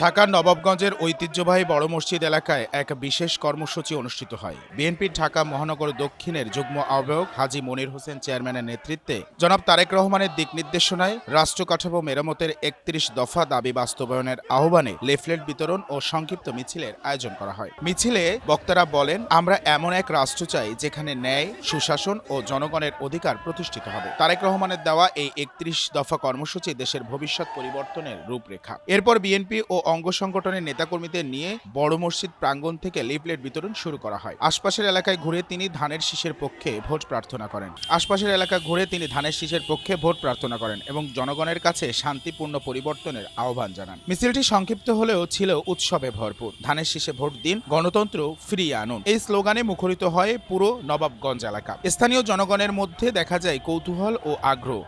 ঢাকার নবাবগঞ্জের ঐতিহ্যবাহী বড় মসজিদ এলাকায় এক বিশেষ কর্মসূচি অনুষ্ঠিত হয়। বিএনপির ঢাকা মহানগর দক্ষিণের যুগ্ম আহ্বায়ক হাজী মনির হোসেন চেয়ারম্যানের নেতৃত্বে জনাব তারেক রহমানের দিক নির্দেশনায় রাষ্ট্র কাঠামো মেরামতের ৩১ দফা দাবি বাস্তবায়নের আহ্বানে লিফলেট বিতরণ ও সংক্ষিপ্ত মিছিলের আয়োজন করা হয়। মিছিলে বক্তারা বলেন, আমরা এমন এক রাষ্ট্র চাই যেখানে ন্যায়, সুশাসন ও জনগণের অধিকার প্রতিষ্ঠিত হবে। তারেক রহমানের দেওয়া এই ৩১ দফা কর্মসূচি দেশের ভবিষ্যৎ পরিবর্তনের রূপরেখা। এরপর বিএনপি ও অঙ্গ সংগঠনের নেতাকর্মীদের নিয়ে বড় মসজিদ প্রাঙ্গণ থেকে লিফলেট বিতরণ শুরু করা হয়। আশপাশের এলাকায় ঘুরে তিনি ধানের শীষের পক্ষে ভোট প্রার্থনা করেন এবং জনগণের কাছে শান্তিপূর্ণ পরিবর্তনের আহ্বান জানান। মিছিলটি সংক্ষিপ্ত হলেও ছিল উৎসবে ভরপুর। ধানের শীষে ভোট দিন, গণতন্ত্র ফিরিয়ে আনুন, এই স্লোগানে মুখরিত হয় পুরো নবাবগঞ্জ এলাকা। স্থানীয় জনগণের মধ্যে দেখা যায় কৌতূহল ও আগ্রহ।